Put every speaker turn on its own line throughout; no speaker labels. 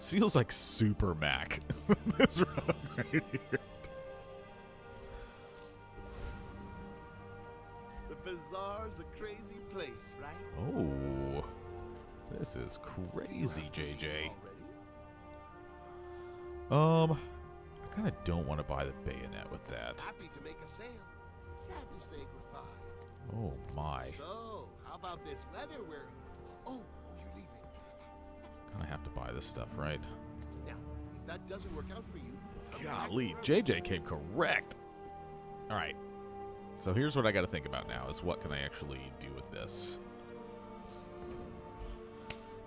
This feels like Super Mac. This run right here.
The bazaar's a crazy place, right?
Oh, this is crazy, JJ. I kind of don't want to buy the bayonet with that.
Happy to make a sale. Sad to say goodbye.
Oh my.
So, how about this weather where... Oh, you're leaving.
Kind of have to buy this stuff, right?
Now, if that doesn't work out for you...
Golly, JJ came correct. All right. So here's what I got to think about now is what can I actually do with this?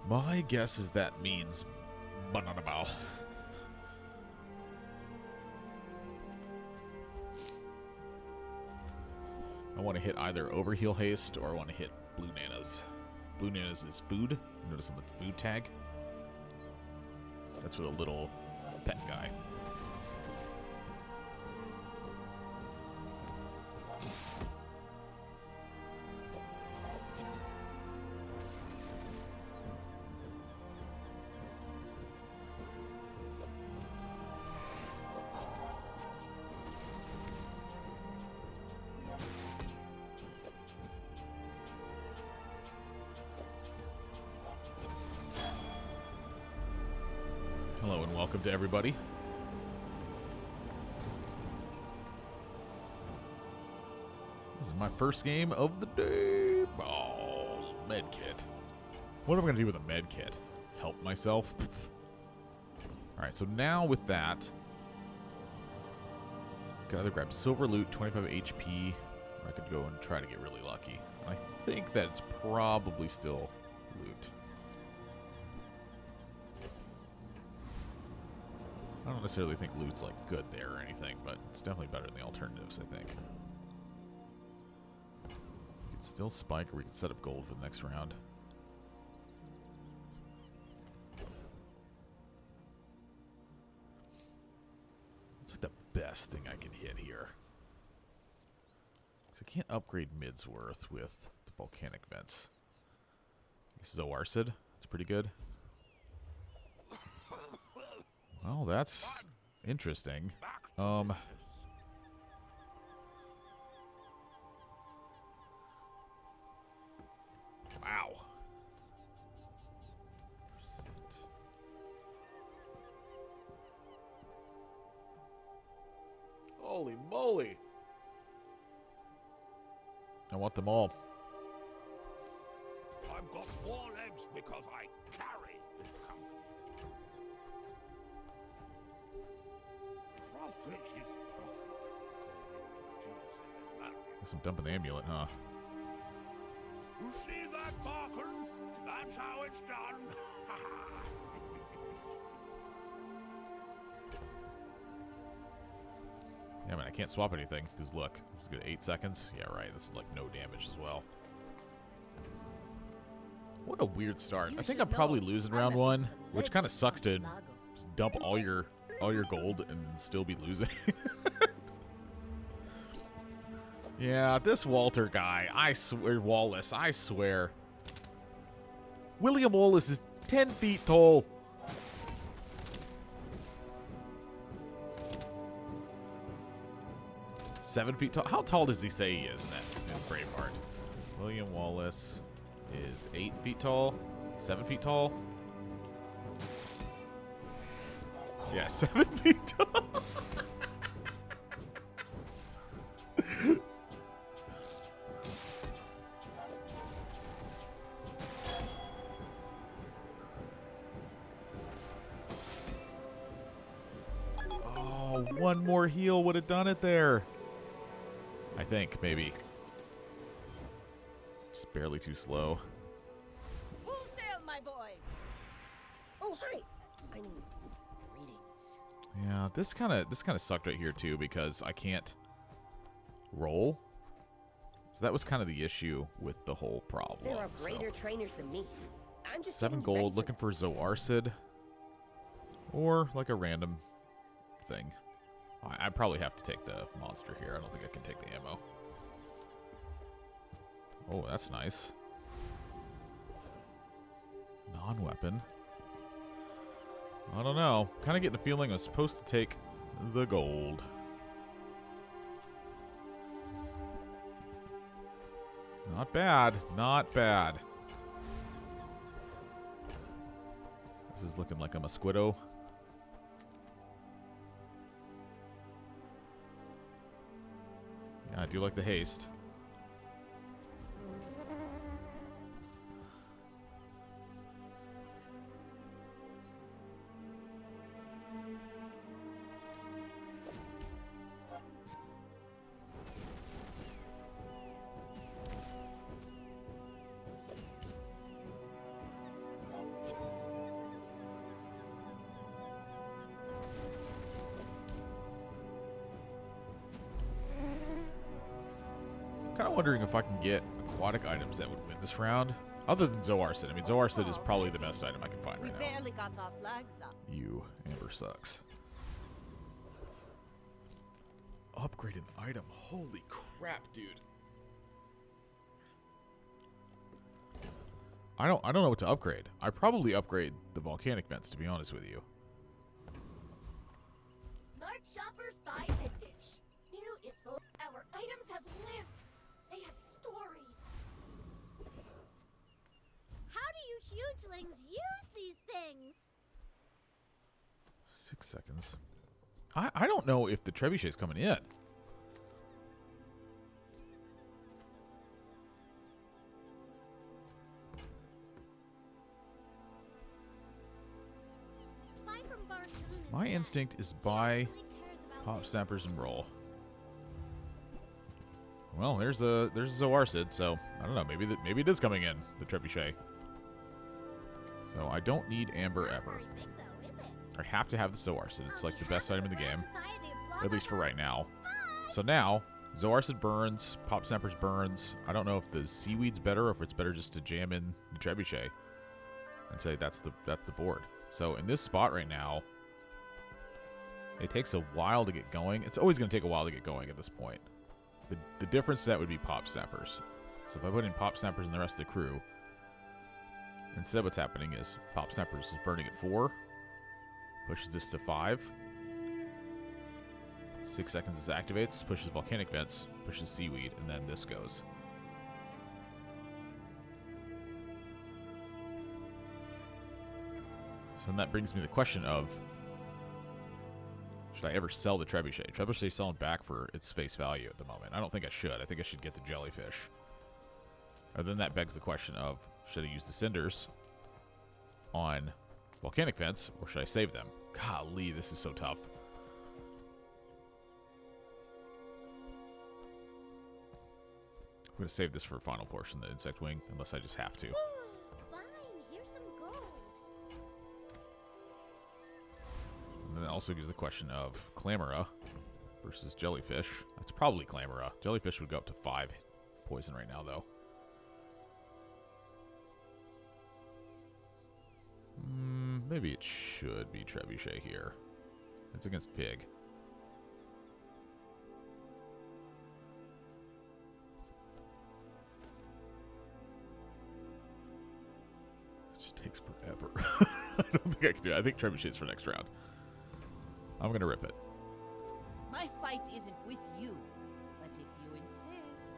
My guess is that means banana ball. I want to hit either overheal haste or I want to hit blue nanas. Blue nanas is food. Notice on the food tag. That's for the little pet guy. Hello and welcome to everybody. This is my first game of the day. Oh, med kit. What am I going to do with a med kit? Help myself? Alright, so now with that, I could either grab silver loot, 25 HP, or I could go and try to get really lucky. I think that it's probably still loot. I don't necessarily think loot's like good there or anything, but it's definitely better than the alternatives, I think. We could still spike, or we could set up gold for the next round. It's like the best thing I can hit here. So I can't upgrade Midsworth with the volcanic vents. Zoarcid, that's pretty good. Well, that's interesting. Wow. Holy moly. I want them all.
I've got 4 legs because I carry this company. Profit is profit, according to Judas.
Guess I'm dumping the amulet, huh?
You see that, Barker? That's how it's done.
Yeah, I mean, I can't swap anything, because look, this is good 8 seconds. Yeah, right, this is like no damage as well. What a weird start. I think I'm probably losing round 1, which kind of sucks to just dump all your gold and still be losing. Yeah, this Walter guy, I swear, Wallace, I swear. William Wallace is 10 feet tall. $7 feet tall. How tall does he say he is in that in Braveheart? William Wallace is 8 feet tall, 7 feet tall. Yeah, 7 feet tall. Oh, one more heal would have done it there. I think, maybe. Just barely too slow.
Full sail, my boys!
Oh, hi. I mean, greetings.
Yeah, this kind of sucked right here too because I can't roll. So that was kind of the issue with the whole problem.
There are greater trainers than me. I'm just
7
getting ready
gold,
for
looking for Zoarcid. Or like a random thing. I probably have to take the monster here. I don't think I can take the ammo. Oh, that's nice. Non-weapon. I don't know. Kind of getting the feeling I'm supposed to take the gold. Not bad. Not bad. This is looking like a mosquito. Yeah, I do like the haste. Kind of wondering if I can get aquatic items that would win this round. Other than Zoarcid. I mean, Zoarcid is probably the best item I can find
We
right now.
barely got our flags up.
You, Amber sucks. Upgrade an item. Holy crap, dude. I don't know what to upgrade. I probably upgrade the volcanic vents, to be honest with you.
Smart shoppers buy vintage. New is full. Our items have lived. They have stories.
How do you hugelings use these things?
6 seconds. I don't know if the trebuchet's coming in.
Fly from Barsoom
My
instead.
instinct is
He
buy
actually cares about
pop
this.
snappers and roll. Well, there's a Zoarcid, so I don't know. Maybe it is coming in, the trebuchet. So I don't need Amber
Not
ever.
very big though, is it?
I have to have the Zoarcid. It's
On
like the
behalf
best item in the
Grand
game,
Society of blah,
at least for
blah,
right now.
blah.
So now Zoarcid burns, pop snappers burns. I don't know if the seaweed's better or if it's better just to jam in the trebuchet and say that's the board. So in this spot right now, it takes a while to get going. It's always going to take a while to get going at this point. The difference to that would be pop snappers. So if I put in pop snappers and the rest of the crew, instead what's happening is pop snappers is burning at 4, pushes this to 5. 6 seconds this activates, pushes volcanic vents, pushes seaweed, and then this goes. So then that brings me to the question of, should I ever sell the trebuchet? Trebuchet's selling back for its face value at the moment. I don't think I should. I think I should get the jellyfish. And then that begs the question of, should I use the cinders on volcanic vents, or should I save them? Golly, this is so tough. I'm going to save this for a final portion, the insect wing, unless I just have to.
Fine, here's some gold.
And then that also gives the question of Clamora versus Jellyfish. That's probably Clamora. Jellyfish would go up to 5 poison right now, though. Maybe it should be Trebuchet here. It's against Pig. It just takes forever. I don't think I can do it. I think Trebuchet's for next round. I'm going to rip it.
My fight isn't with you, but if you insist.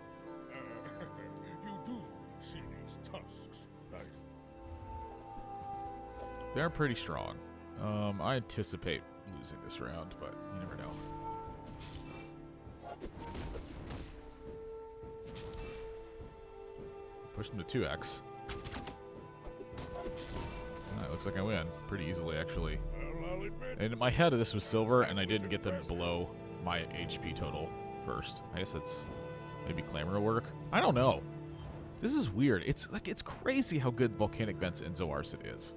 You do see these tusks, right?
They're pretty strong. I anticipate losing this round, but you never know. Push them to 2x. It looks like I win pretty easily, actually.
Well, I'll admit,
And in my head, this was silver, and I didn't get them below my HP total first. I guess that's maybe Clamor work. I don't know. This is weird. It's crazy how good Volcanic Vents in Zoarcid is.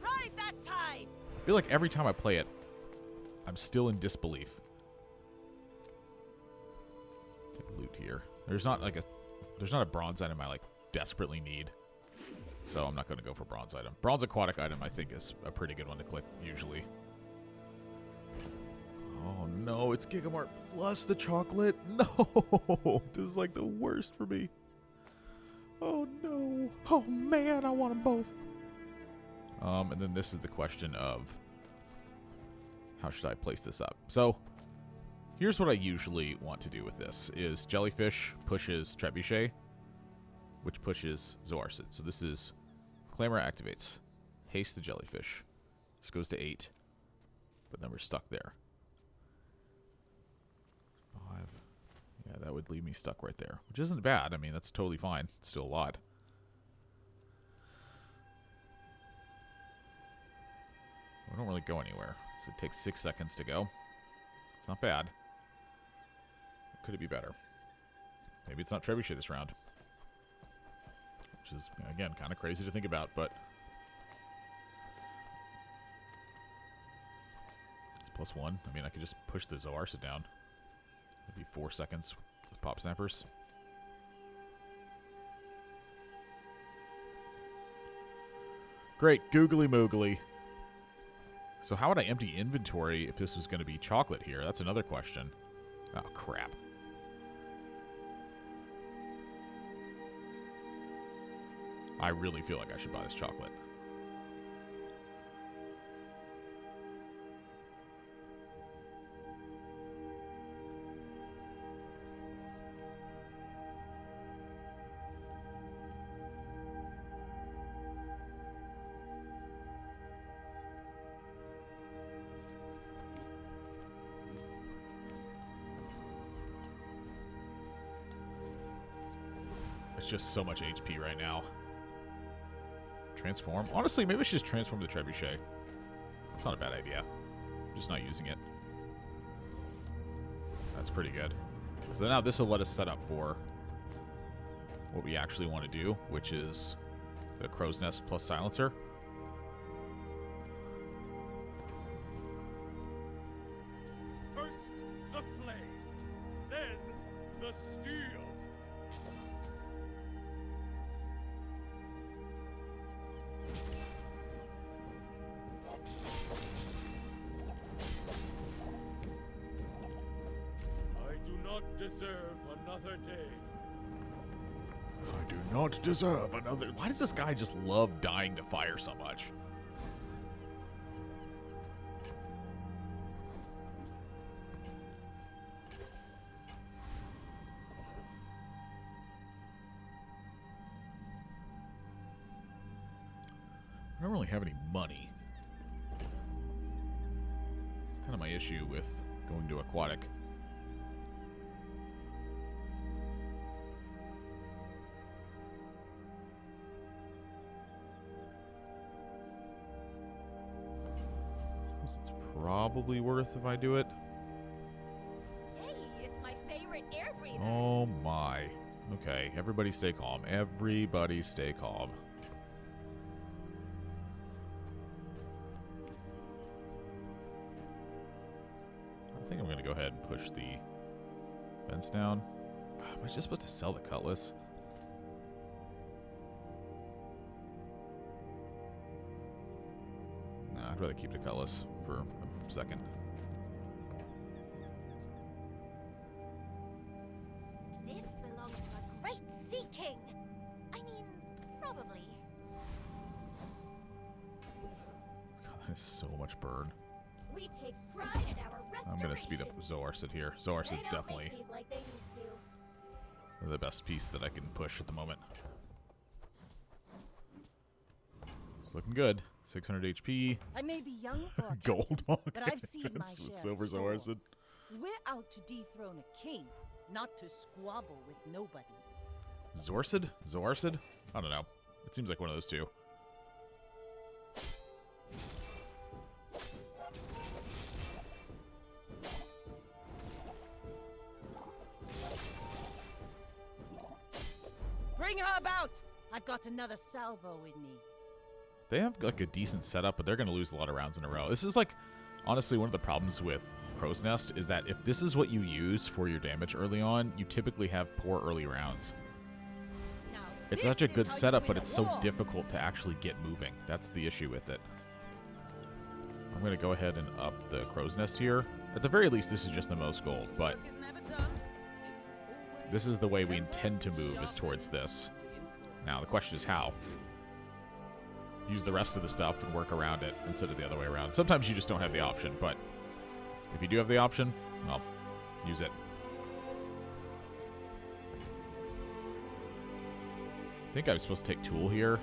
Ride that tide!
I feel like every time I play it, I'm still in disbelief. Take loot here. There's not a bronze item I like desperately need. So I'm not going to go for bronze item. Bronze aquatic item I think is a pretty good one to click usually. Oh no, it's Gigamart plus the chocolate. No, this is like the worst for me. Oh no. Oh man, I want them both. And then this is the question of how should I place this up? So here's what I usually want to do with this is Jellyfish pushes Trebuchet, which pushes Zoarcid. So this is Clamor activates. Haste the Jellyfish. This goes to 8. But then we're stuck there. 5. Yeah, that would leave me stuck right there. Which isn't bad. I mean, that's totally fine. It's still a lot. We don't really go anywhere. So it takes 6 seconds to go. It's not bad. Could it be better? Maybe it's not Trebuchet this round. Which is, again, kind of crazy to think about, but... It's +1. I mean, I could just push the Zoarcid down. It'd be 4 seconds with Pop Snappers. Great. Googly moogly. So how would I empty inventory if this was going to be chocolate here? That's another question. Oh, crap. I really feel like I should buy this chocolate. It's just so much HP right now. Transform? Honestly, maybe I should just transform the Trebuchet. It's not a bad idea. I'm just not using it. That's pretty good. So now this will let us set up for what we actually want to do, which is the Crow's Nest plus Silencer.
First the flame, then the steel. I do not deserve another day.
I do not deserve another... Why does this guy just love dying to fire so much? I don't really have any money. It's kind of my issue with going to Aquatic. It's probably worth if I do it.
Yay, it's my favorite air breather.
Oh my. Okay, everybody stay calm. Everybody stay calm. I think I'm going to go ahead and push the fence down. Am I just supposed to sell the Cutlass? Nah, I'd rather keep the Cutlass for a second.
This belongs to a great sea king. I mean, probably.
God, that is so much burn.
We take pride in our restoration.
I'm going to speed up Zoarcid here. Zoarcid's definitely
like they used to.
the best piece that I can push at the moment. It's looking good. 600 HP.
I may be young for a
Gold
captain,
monk.
but I've seen my
With
share
silver
of storms.
Zoarcid.
We're out to dethrone a king, not to squabble with nobodies.
Zoarcid? Zoarcid? I don't know. It seems like one of those two.
Bring her about! I've got another salvo in me.
They have like a decent setup, but they're going to lose a lot of rounds in a row. This is like, honestly, one of the problems with Crow's Nest is that if this is what you use for your damage early on, you typically have poor early rounds.
Now,
It's
this
such a
is
good
how you
setup,
win
but
a
it's so
war.
difficult to actually get moving. That's the issue with it. I'm going to go ahead and up the Crow's Nest here. At the very least, this is just the most gold, but
Work is never done. It
this is the way we
always
intend to move, is towards this. Now, the question is how. use the rest of the stuff and work around it instead of the other way around. Sometimes you just don't have the option, but if you do have the option, well, use it. I think I was supposed to take Tool here.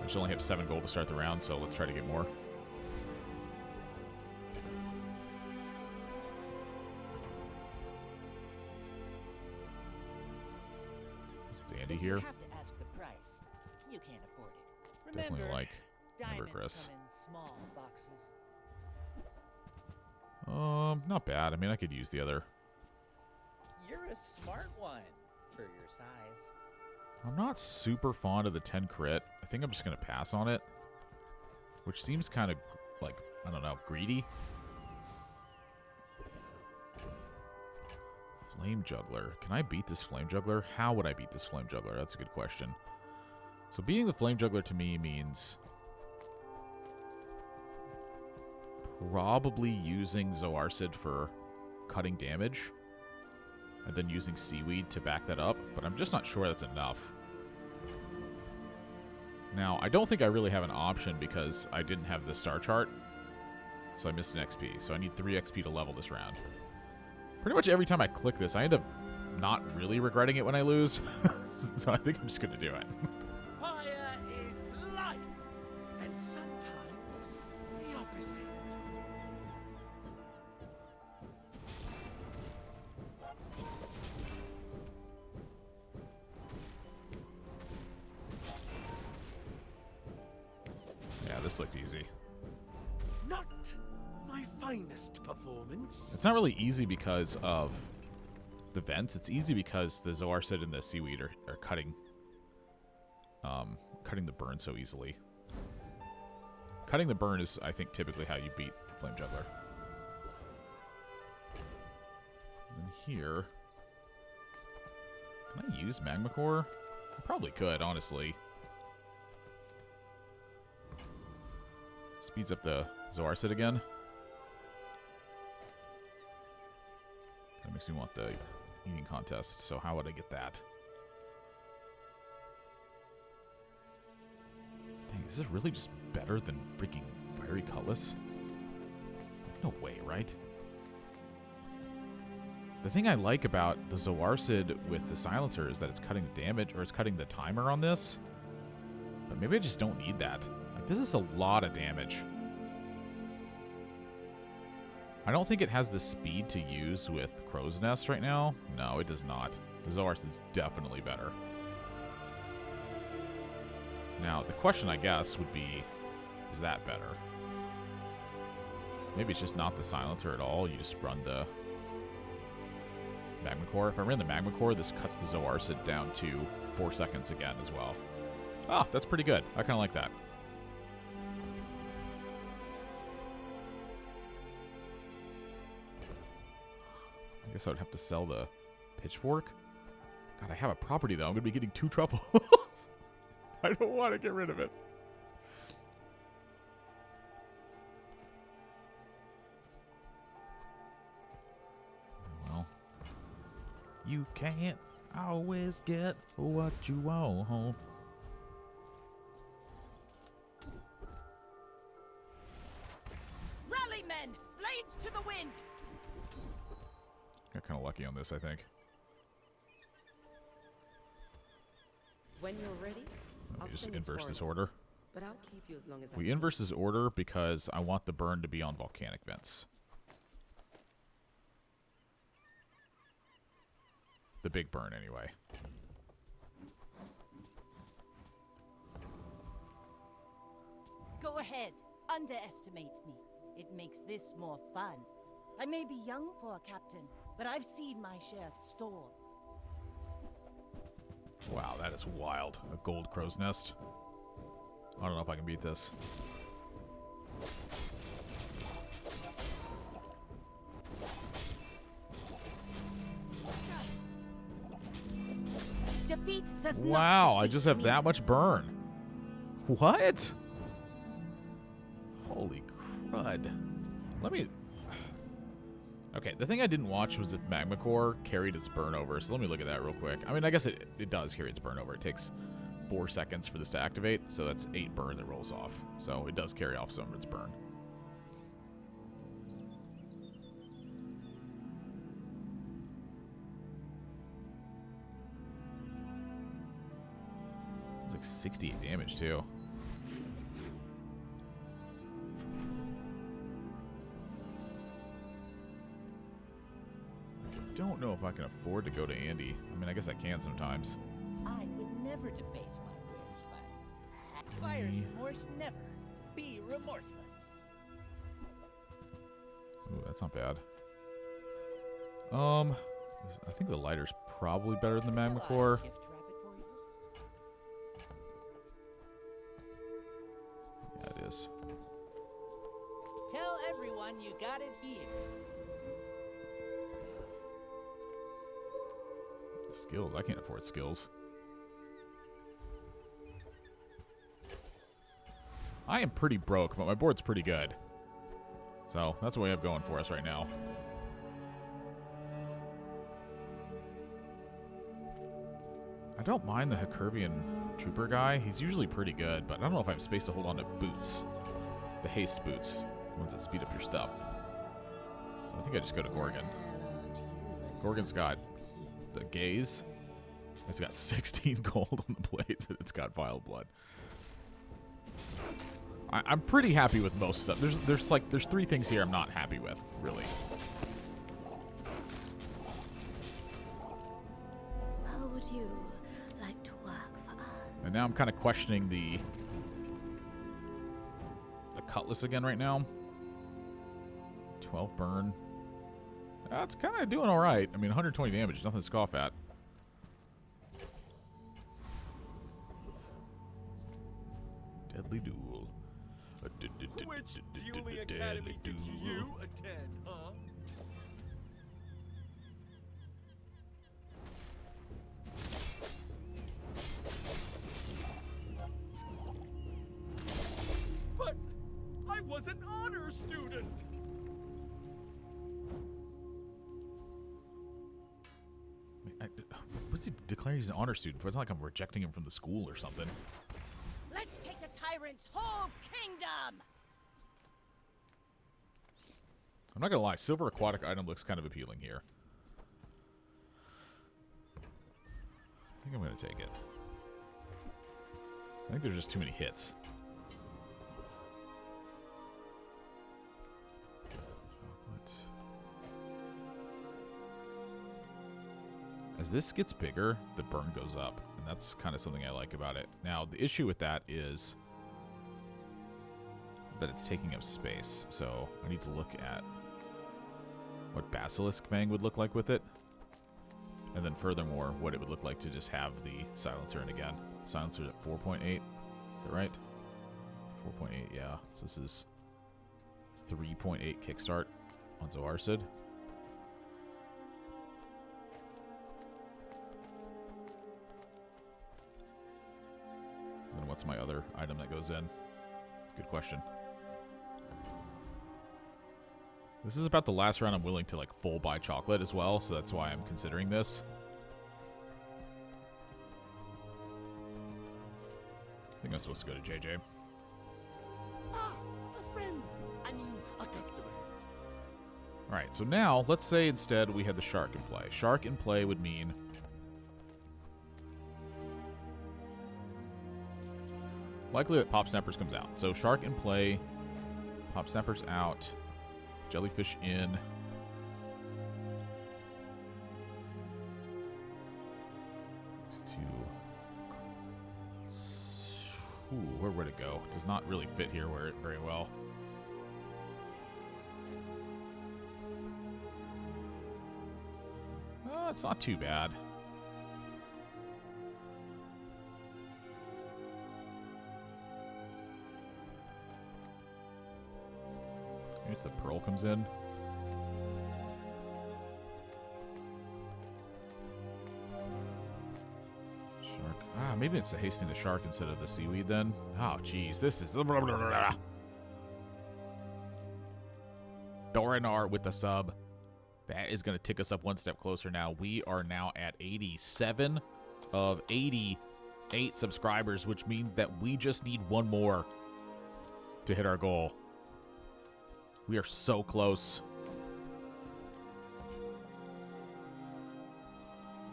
I just only have 7 gold to start the round, so let's try to get more. Is Dandy
If
here?
You have to ask the price. You can't afford it.
Definitely
Remember,
like
diamonds
Evergress.
come in small boxes.
Not bad. I mean, I could use the other.
You're a smart one for your size.
I'm not super fond of the 10 crit. I think I'm just going to pass on it. Which seems kind of, like, I don't know, greedy. Flame Juggler. Can I beat this Flame Juggler? How would I beat this Flame Juggler? That's a good question. So beating the Flame Juggler to me means probably using Zoarcid for cutting damage. And then using Seaweed to back that up. But I'm just not sure that's enough. Now, I don't think I really have an option because I didn't have the star chart. So I missed an XP. So I need 3 XP to level this round. Pretty much every time I click this, I end up not really regretting it when I lose. So I think I'm just going to do it.
Fire is life, and sometimes the opposite.
Yeah, this looked easy.
Not my finest performance.
It's not really easy because of the vents. It's easy because the Zoarcid and the Seaweed are cutting the burn so easily. Cutting the burn is, I think, typically how you beat Flame Juggler. And here, can I use Magma Core? I probably could, honestly. Speeds up the Zoarcid again. That makes me want the eating contest, so how would I get that? Dang, is this really just better than freaking Fiery Cutlass? No way, right? The thing I like about the Zoarcid with the Silencer is that it's cutting the damage, or it's cutting the timer on this. But maybe I just don't need that. Like, this is a lot of damage. I don't think it has the speed to use with Crow's Nest right now. No, it does not. The Zoarcid's definitely better. Now, the question, I guess, would be, is that better? Maybe it's just not the Silencer at all. You just run the Magma Core. If I ran the Magma Core, this cuts the Zoarcid down to 4 seconds again as well. Ah, that's pretty good. I kind of like that. I guess I would have to sell the Pitchfork. God, I have a property, though. I'm going to be getting 2 truffles. I don't want to get rid of it. Well, you can't always get what you want.
Rally, men! Blades to the wind!
Got kind of lucky on this, I think.
When you're ready,
Let
I'll
me just
send it to
inverse this
Orlando.
order.
But I'll keep you as long as I
We
can.
inverse this order because I want the burn to be on volcanic vents. The big burn, anyway.
Go ahead. Underestimate me. It makes this more fun. I may be young for a captain, but I've seen my share of storms.
Wow, that is wild. A gold crow's nest. I don't know if I can beat this.
Defeat does not
Wow, I
defeat
just have
me.
that much burn. What? Holy crud. Let me... Okay, the thing I didn't watch was if Magma Core carried its burn over, so let me look at that real quick. I mean, I guess it does carry its burn over. It takes 4 seconds for this to activate, so that's 8 burn that rolls off. So it does carry off some of its burn. It's like 68 damage too. I don't know if I can afford to go to Andy. I mean, I guess I can sometimes.
I would never debase my wares by buyer's remorse never. Be remorseless.
Ooh, that's not bad. I think the lighter's probably better than the magma
Shall I
core.
gift wrap it for you?
Yeah, it is.
Tell everyone you got it here.
Skills. I can't afford skills. I am pretty broke, but my board's pretty good. So that's what we have going for us right now. I don't mind the Hercuvian trooper guy. He's usually pretty good, but I don't know if I have space to hold on to boots. The haste boots. The ones that speed up your stuff. So I think I just go to Gorgon. Gorgon's got the gaze. It's got 16 gold on the blades, and it's got vile blood. I'm pretty happy with most stuff. There's 3 things here I'm not happy with, really.
How would you like to work for us?
And now I'm kind of questioning the cutlass again right now. 12 burn. That's kind of doing all right. I mean, 120 damage, nothing to scoff at. Deadly duel.
Which dueling academy did you attend, huh? But I was an honor student.
What's he declaring he's an honor student for? It's not like I'm rejecting him from the school or something.
Let's take the tyrant's whole kingdom!
I'm not gonna lie, silver aquatic item looks kind of appealing here. I think I'm gonna take it. I think there's just too many hits. Chocolate. As this gets bigger, the burn goes up, and that's kind of something I like about it. Now, the issue with that is that it's taking up space, so I need to look at what Basilisk Fang would look like with it. And then furthermore, what it would look like to just have the silencer in again. Silencer's at 4.8. Is that right? 4.8, yeah. So this is 3.8 kickstart on Zoarcid. Then what's my other item that goes in? Good question. This is about the last round I'm willing to like full buy chocolate as well, so that's why I'm considering this. I think I'm supposed to go to JJ.
Ah, a friend. I mean, a customer.
Alright, so now let's say instead we had the shark in play. Shark in play would mean likely that Pop Snappers comes out. So shark in play, Pop Snappers out, jellyfish in. Next to... Ooh, where would it go? Does not really fit here very well. It's not too bad. Maybe it's the pearl comes in. Shark. Ah, maybe it's the hasting the shark instead of the seaweed then. Oh, jeez. This is... Dorinar with the sub. That is going to tick us up one step closer now. We are now at 87 of 80 8 subscribers, which means that we just need one more to hit our goal. We are so close.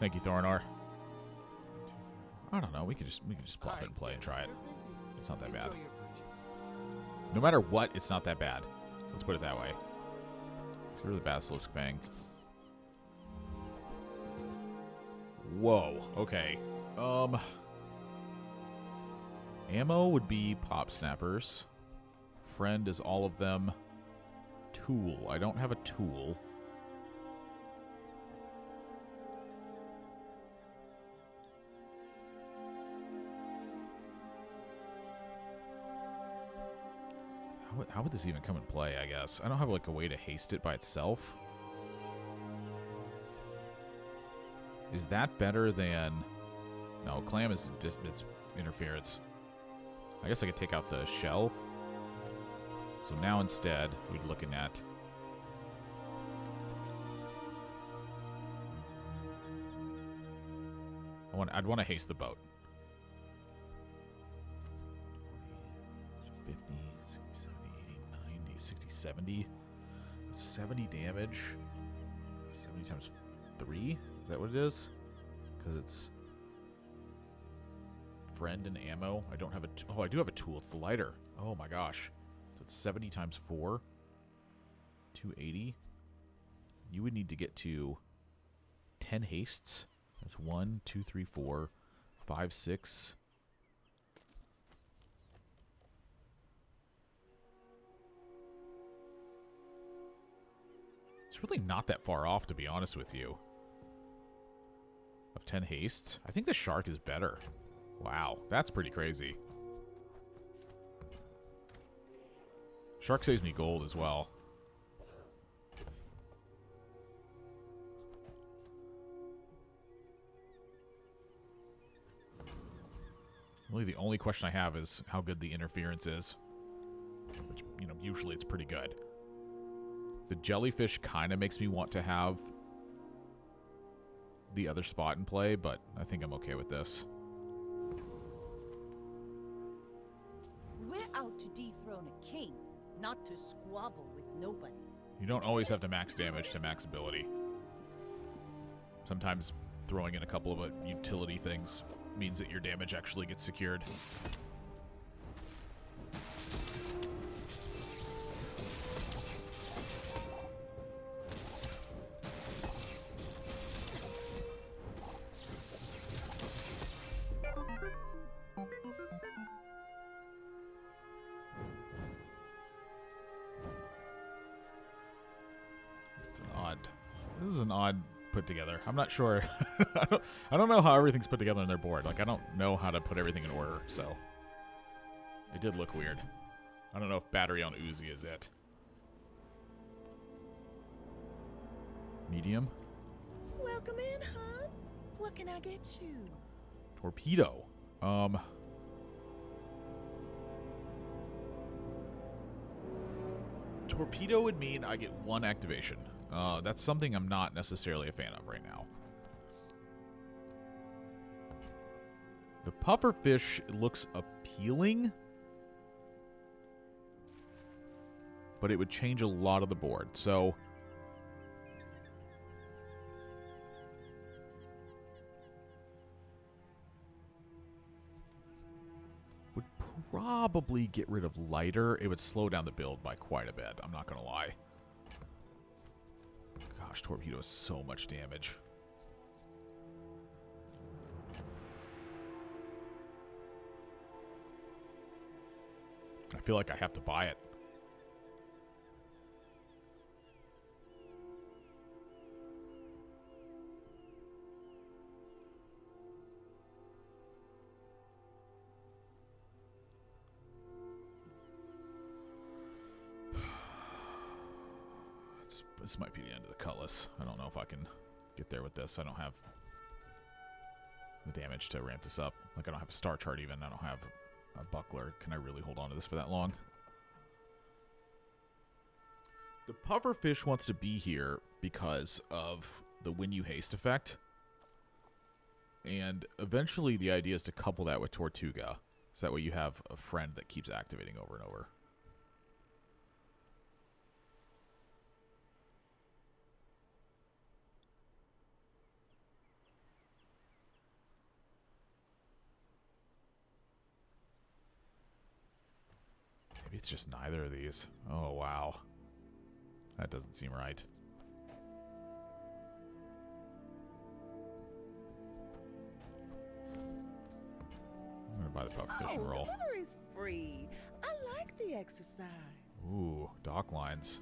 Thank you, Thornar. I don't know. We could just plop it and play and try it. It's not that bad. No matter what, it's not that bad. Let's put it that way. It's really Basilisk Fang. Whoa. Okay. Ammo would be Pop Snappers. Friend is all of them. Tool. I don't have a tool. How would this even come in play, I guess? I don't have, like, a way to haste it by itself. Is that better than... No, Clam is it's interference. I guess I could take out the shell. So now instead, we'd be looking at... I'd want to haste the boat. 50, 60, 70, 80, 90, 60, 70. That's 70 damage. 70 times 3? Is that what it is? Because it's friend and ammo. I don't have a... Oh, I do have a tool. It's the lighter. Oh my gosh. So it's 70 times 4. 280. You would need to get to 10 hastes. That's 1, 2, 3, 4, 5, 6. It's really not that far off, to be honest with you. Of 10 hastes. I think the shark is better. Wow, that's pretty crazy. Shark saves me gold as well. Really, the only question I have is how good the interference is. Which, you know, usually it's pretty good. The jellyfish kind of makes me want to have the other spot in play, but I think I'm okay with this.
We're out to dethrone a king, not to squabble with nobodies.
You don't always have to max damage to max ability. Sometimes throwing in a couple of utility things means that your damage actually gets secured. This is an odd put together. I'm not sure. I don't know how everything's put together on their board. Like, I don't know how to put everything in order, so it did look weird. I don't know if battery on Uzi is it. Medium.
Welcome in, hon. What can I get you?
Torpedo. Torpedo would mean I get 1 activation. That's something I'm not necessarily a fan of right now. The pufferfish looks appealing, but it would change a lot of the board. So would probably get rid of lighter. It would slow down the build by quite a bit. I'm not going to lie. Gosh, torpedo is so much damage. I feel like I have to buy it. This might be the end of the Cutlass. I don't know if I can get there with this. I don't have the damage to ramp this up. Like, I don't have a star chart even. I don't have a buckler. Can I really hold on to this for that long? The pufferfish wants to be here because of the when you haste effect. And eventually the idea is to couple that with Tortuga. So that way you have a friend that keeps activating over and over. Maybe it's just neither of these. Oh, wow. That doesn't seem right. I'm gonna buy the puck fish and roll.
Delivery's free. I like the exercise.
Ooh, dock lines.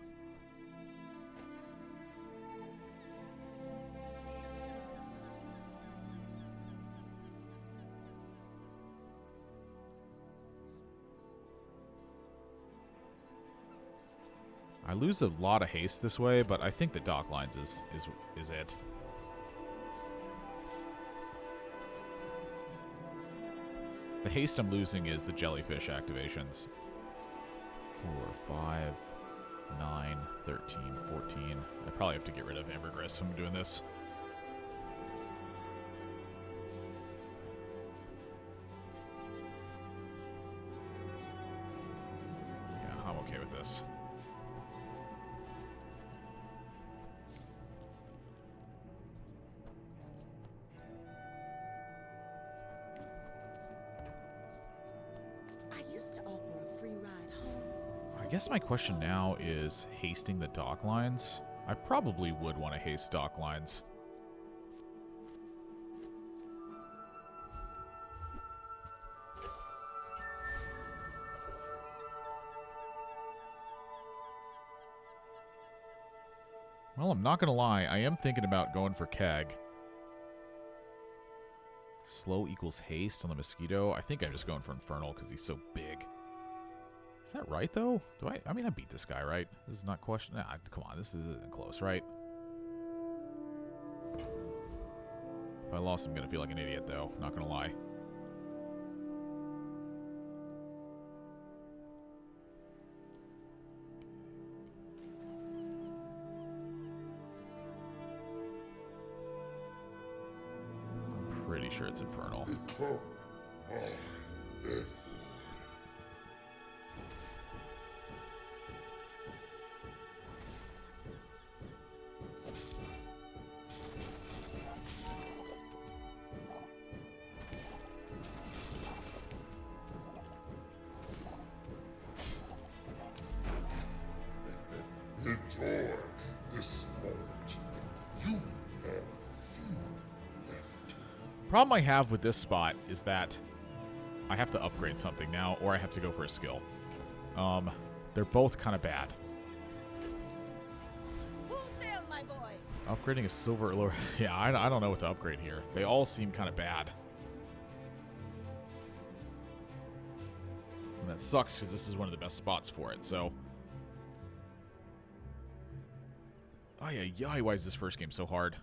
I lose a lot of haste this way, but I think the dock lines is it. The haste I'm losing is the jellyfish activations. 4, 5, 9, 13, 14. I probably have to get rid of ambergris when I'm doing this. Yeah, I'm okay with this. I guess my question now is hasting the dock lines. I probably would want to haste dock lines. Well, I'm not going to lie. I am thinking about going for keg. Slow equals haste on the mosquito. I think I'm just going for infernal because he's so big. Is that right, though? I mean, I beat this guy, right? This is not question. Nah, come on, this isn't close, right? If I lost, I'm going to feel like an idiot, though. Not going to lie. I'm pretty sure it's infernal.
Enjoy this moment. You have few left.
Problem I have with this spot is that I have to upgrade something now, or I have to go for a skill. They're both kind of bad.
Full sail, my boy.
Upgrading a silver lure. Yeah, I don't know what to upgrade here. They all seem kind of bad. And that sucks because this is one of the best spots for it, so. Ay, why is this first game so hard?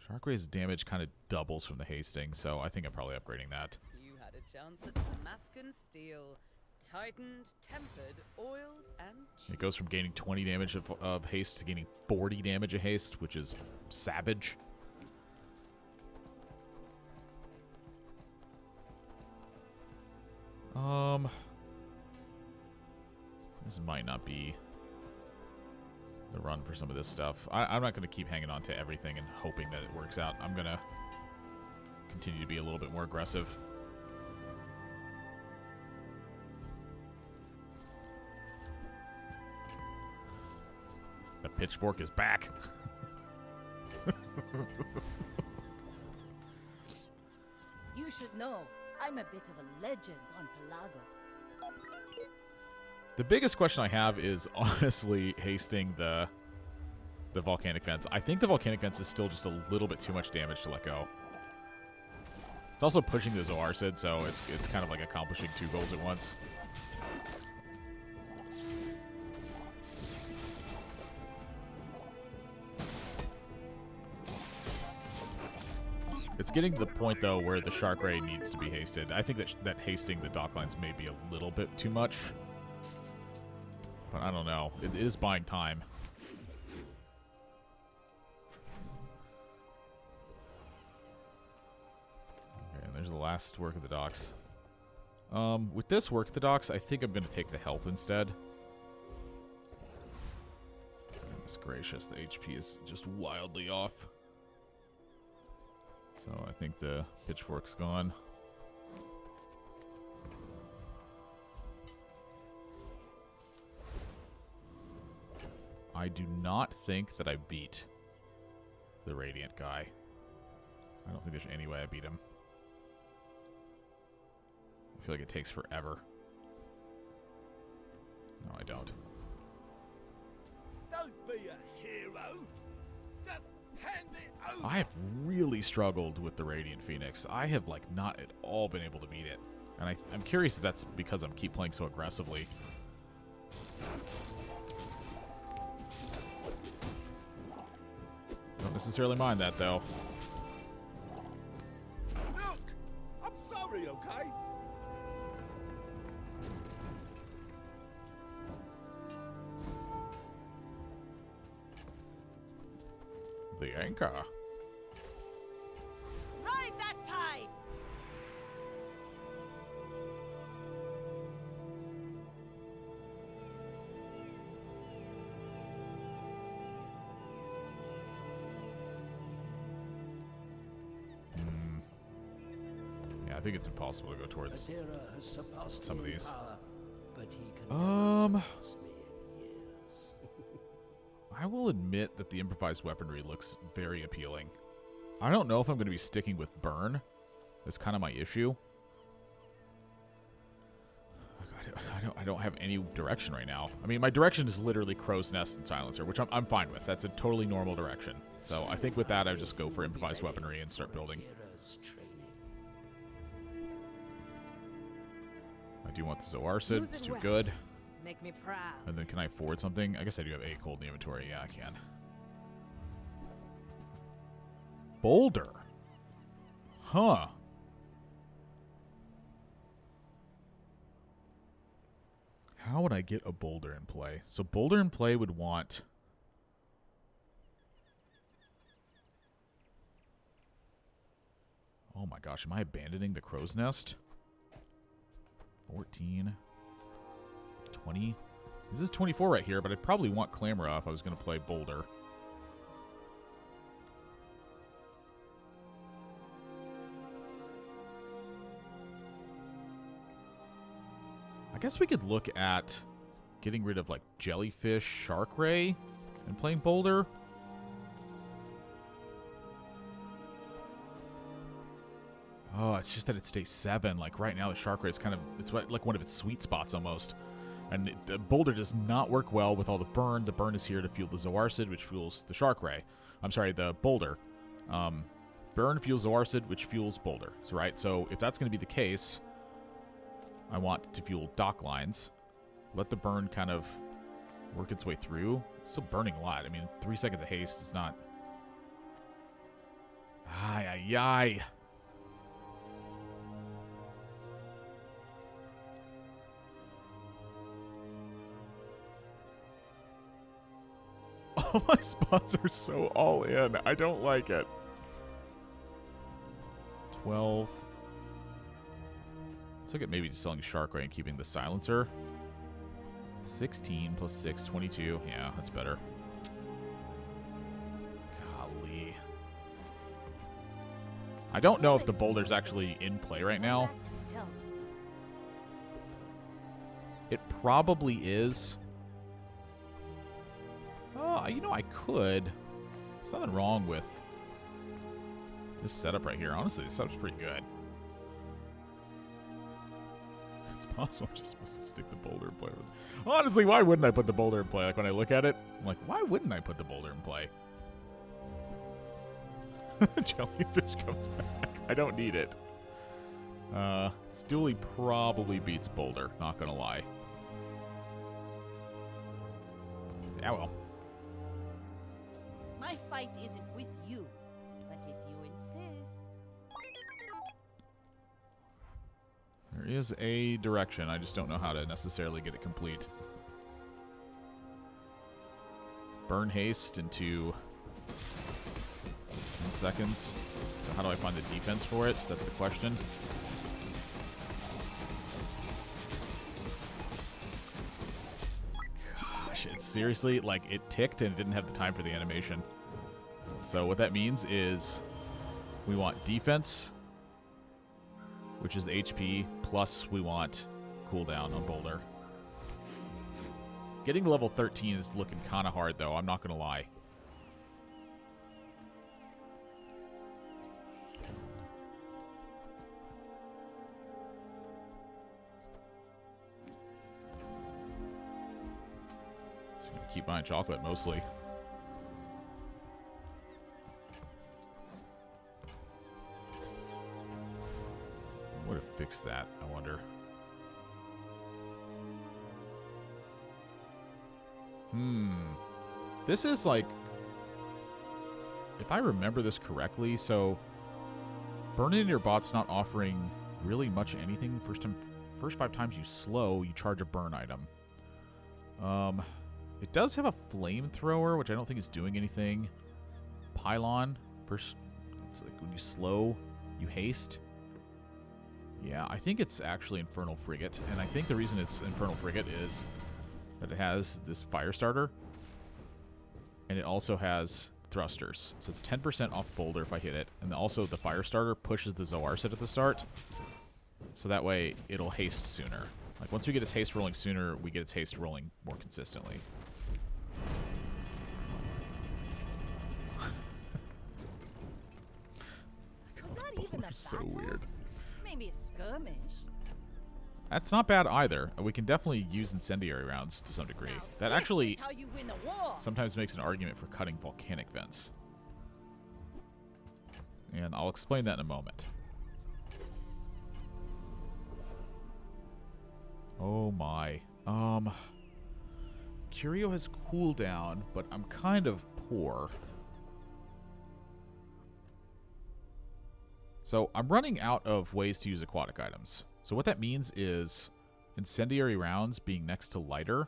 Sharkray's damage kind of doubles from the hasting, so I think I'm probably upgrading that.
You had a chance at Damascus steel. Tightened, tempered, oiled, and
It goes from gaining 20 damage of haste to gaining 40 damage of haste, which is savage. This might not be the run for some of this stuff. I'm not going to keep hanging on to everything and hoping that it works out. I'm going to continue to be a little bit more aggressive. The pitchfork is back.
You should know, I'm a bit of a legend on Pelago.
The biggest question I have is honestly hasting the volcanic vents. I think the volcanic vents is still just a little bit too much damage to let go. It's also pushing the Zoar Sid, so it's kind of like accomplishing two goals at once. It's getting to the point, though, where the Sharkray needs to be hasted. I think that hasting the docklines may be a little bit too much. But I don't know. It is buying time. the last work at the docks. With this work at the docks, I think I'm going to take the health instead. Goodness gracious, the HP is just wildly off. So I think the pitchfork's gone. I do not think that I beat the Radiant guy. I don't think there's any way I beat him. I feel like it takes forever. No, I don't.
Don't be a hero. Just hand it over.
I have really struggled with the Radiant Phoenix. I have, like, not at all been able to beat it. And I'm curious if that's because I'm keep playing so aggressively. Don't necessarily mind that, though.
Look, I'm sorry, okay?
The anchor.
Ride that tide!
Yeah, I think it's impossible to go towards
Asera has surpassed
some of
me in
these.
power, but he can never surpass me in years.
I will admit that the improvised weaponry looks very appealing. I don't know if I'm going to be sticking with burn. That's kind of my issue. I don't have any direction right now. I mean, my direction is literally Crow's Nest and Silencer, which I'm fine with. That's a totally normal direction. So I think with that, I just go for improvised weaponry and start building.
Asera's training.
I do want the Zoarcid.
Lose
It's
and
too
rest.
good.
Make me proud.
And then can I forward something? I guess I do have 8 cold in the inventory. Yeah, I can. Boulder. Huh. How would I get a Boulder in play? So Boulder in play would want... Oh my gosh, am I abandoning the Crow's Nest? 14... 20. This is 24 right here, but I'd probably want Clamora if I was going to play Boulder. I guess we could look at getting rid of, like, Jellyfish, Shark Ray, and playing Boulder. Oh, it's just that it stays 7. Like, right now, the Shark Ray is kind of... It's like one of its sweet spots, almost. And Boulder does not work well with all the burn. The burn is here to fuel the Zoarcid, which fuels the Shark Ray. I'm sorry, the Boulder. Burn fuels Zoarcid, which fuels Boulder. So, right? So if that's going to be the case, I want to fuel Dock Lines. Let the burn kind of work its way through. It's still burning a lot. I mean, 3 seconds of haste is not... Ay, ay, ay. All my spots are so all in. I don't like it. 12. Let's look at maybe just selling Shark Ray and keeping the Silencer. 16 plus 6, 22. Yeah, that's better. Golly. I don't know if the Boulder's actually in play right now.
Tell me.
It probably is. Oh, you know, I could. There's nothing wrong with this setup right here. Honestly, this setup's pretty good. It's possible I'm just supposed to stick the Boulder in play. Honestly, why wouldn't I put the Boulder in play? Like, when I look at it, I'm like, why wouldn't I put the Boulder in play? Jellyfish comes back. I don't need it. Stoolie probably beats Boulder, not gonna lie. Yeah, well.
My fight isn't with you, but if you insist...
There is a direction. I just don't know how to necessarily get it complete. Burn haste into 10 seconds. So how do I find the defense for it? That's the question. Gosh, it's seriously, like, it ticked and it didn't have the time for the animation. So what that means is we want defense, which is the HP, plus we want cooldown on Boulder. Getting to level 13 is looking kind of hard, though. I'm not going to lie. Just gonna keep buying chocolate, mostly. Would have fixed that, I wonder. This is like, if I remember this correctly, so burning in your bot's not offering really much anything. First 5 times you slow, you charge a burn item. It does have a flamethrower, which I don't think is doing anything. Pylon, first, it's like when you slow, you haste. Yeah, I think it's actually Infernal Frigate, and I think the reason it's Infernal Frigate is that it has this fire starter, and it also has thrusters. So it's 10% off Boulder if I hit it, and also the fire starter pushes the Zoar set at the start, so that way it'll haste sooner. Like, once we get its haste rolling sooner, we get its haste rolling more consistently.
Was that even a
So
battle?
weird.
Maybe a skirmish.
That's not bad either. We can definitely use incendiary rounds to some degree.
Now,
That
this
actually
is how you win a war.
sometimes makes an argument for cutting volcanic vents. And I'll explain that in a moment. Oh my. Curio has cooldown, but I'm kind of poor. So I'm running out of ways to use aquatic items. So what that means is incendiary rounds being next to lighter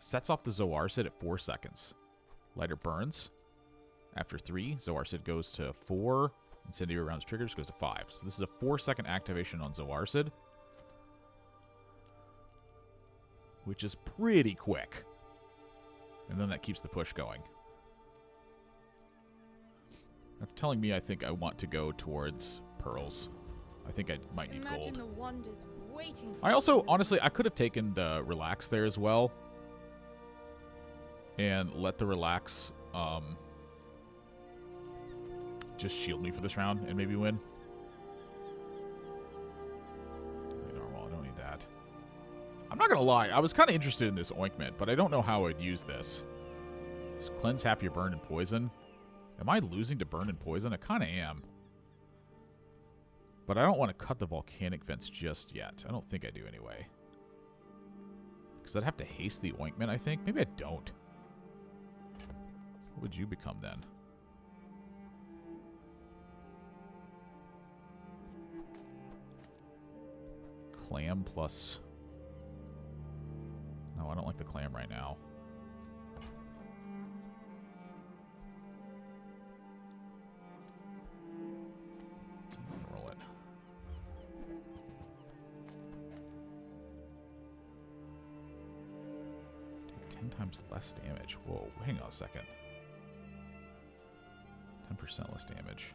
sets off the Zoar Sid at 4 seconds. Lighter burns. After 3, Zoar Sid goes to 4. Incendiary rounds triggers goes to 5. So this is a 4-second activation on Zoar Sid, which is pretty quick. And then that keeps the push going. That's telling me I think I want to go towards pearls. I think I might need
Imagine
gold.
the wonders waiting for
I also,
you.
honestly, I could have taken the relax there as well. And let the relax just shield me for this round and maybe win. Daily normal, I don't need that. I'm not going to lie, I was kind of interested in this ointment, but I don't know how I'd use this. Just cleanse half your burn and poison. Am I losing to burn and poison? I kind of am. But I don't want to cut the volcanic vents just yet. I don't think I do anyway. Because I'd have to haste the ointment, I think. Maybe I don't. What would you become then? Clam plus... No, I don't like the clam right now. Roll it. Take 10 times less damage. Whoa, hang on a second. 10% less damage.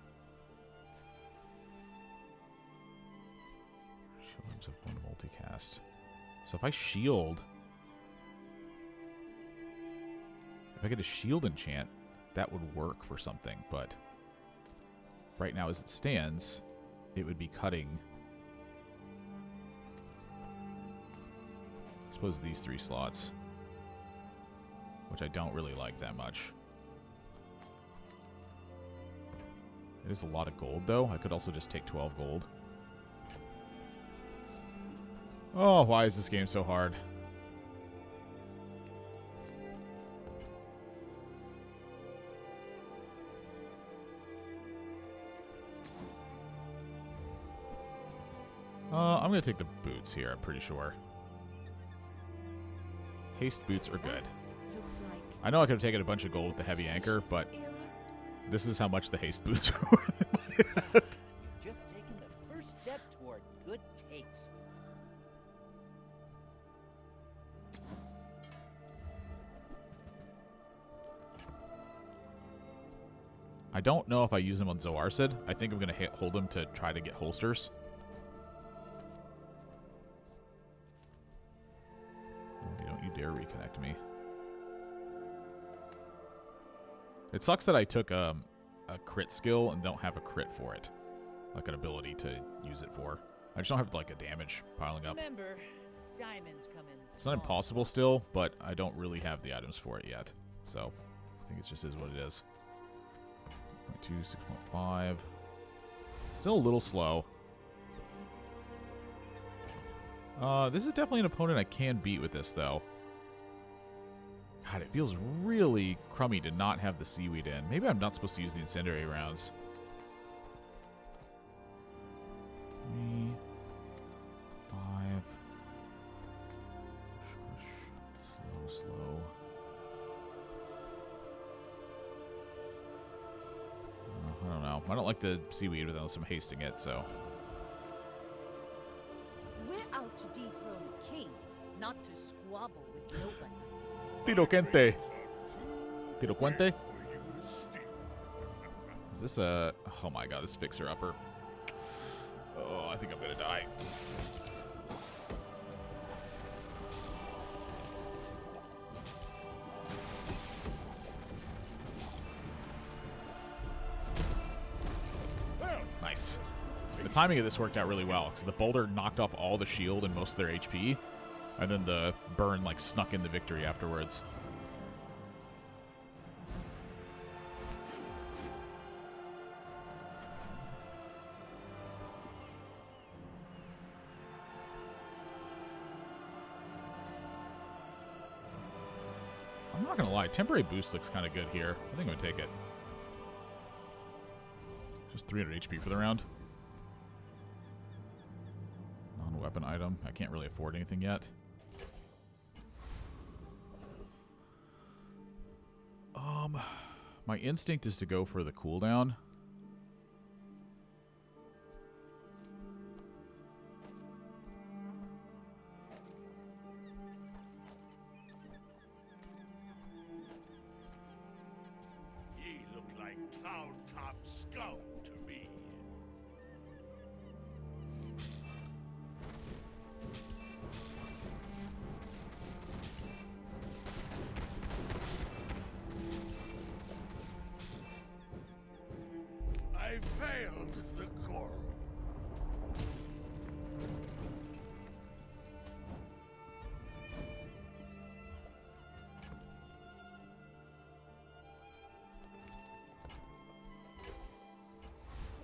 Shield himself one multicast. So if I shield... If I get a shield enchant, that would work for something, but right now as it stands, it would be cutting, I suppose, these 3 slots, which I don't really like that much. It is a lot of gold, though. I could also just take 12 gold. Oh, why is this game so hard? I'm going to take the boots here, I'm pretty sure. Haste boots are good.
Looks like
I know I could have taken a bunch of gold with the heavy anchor, but
era.
This is how much the haste boots are.
You've just taken the first step toward good taste.
I don't know if I use them on Zoarcid. I think I'm going to hold them to try to get holsters. Don't you dare reconnect me. It sucks that I took a crit skill and don't have a crit for it. Like an ability to use it for. I just don't have like a damage piling up.
Remember, diamonds come in.
It's not impossible still, but I don't really have the items for it yet. So, I think it just is what it is. 6.2, 6.5. Still a little slow. This is definitely an opponent I can beat with this, though. God, it feels really crummy to not have the seaweed in. Maybe I'm not supposed to use the incendiary rounds. 3, 5. Push, push. Slow, slow. I don't know. I don't like the seaweed unless I'm hasting it, so.
We're out to dethrone a king, not to squabble with nobody.
Tiro Quente. Tiro Quente? Is this a... Oh my god, this fixer-upper. Oh, I think I'm gonna die. Nice. The timing of this worked out really well, because the boulder knocked off all the shield and most of their HP, and then the burn, like, snuck in the victory afterwards. I'm not gonna lie, temporary boost looks kind of good here. I think I'm gonna take it. Just 300 HP for the round. Non-weapon item. I can't really afford anything yet. My instinct is to go for the cooldown.
Ye look like cloud-top scum to me. I failed the core.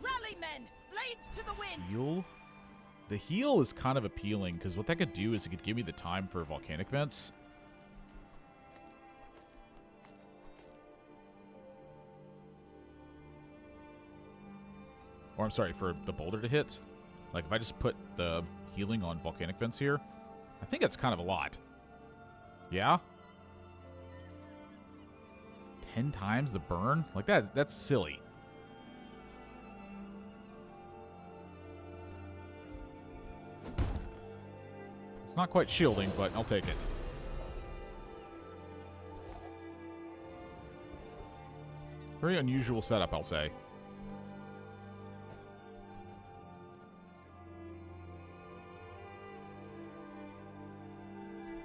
Rally, men! Blades to the wind!
Heal? The heal is kind of appealing, because what that could do is it could give me the time for volcanic vents. Or I'm sorry, for the boulder to hit. Like, if I just put the healing on volcanic vents here, I think that's kind of a lot. Yeah? 10 times the burn? Like, that's silly. It's not quite shielding, but I'll take it. Very unusual setup, I'll say.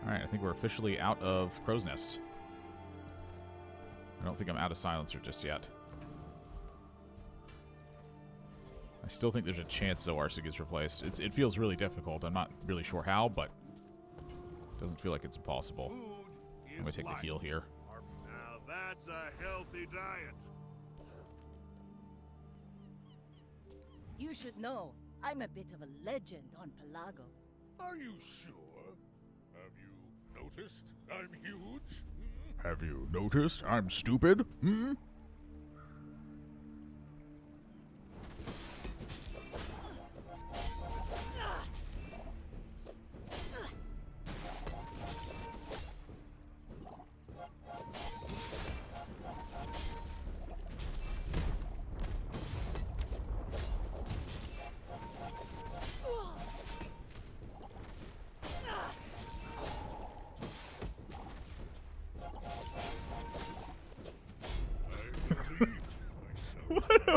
Alright, I think we're officially out of Crow's Nest. I don't think I'm out of Silencer just yet. I still think there's a chance Zoarcid gets replaced. It feels really difficult. I'm not really sure how, but it doesn't feel like it's impossible. I'm going to take the heal here.
Now that's a healthy diet.
You should know, I'm a bit of a legend on Pelago.
Are you sure? Have you noticed I'm huge?
Have you noticed I'm stupid? Hmm?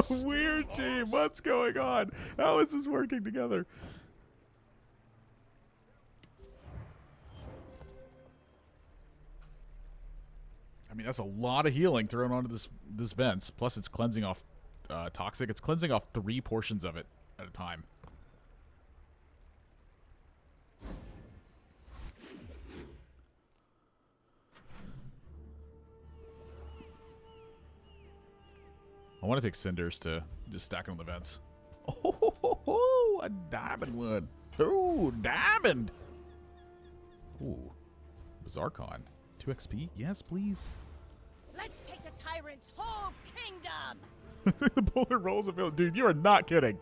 Weird team. What's going on? How is this working together? I mean, that's a lot of healing thrown onto this vents. Plus, it's cleansing off toxic. It's cleansing off 3 portions of it at a time. I want to take cinders to just stack on the vents. Oh, a diamond one. Oh, diamond. Ooh, Bizarrecon. 2 XP? Yes, please.
Let's take the tyrant's whole kingdom!
The Boulder rolls a bill. Dude, you are not kidding.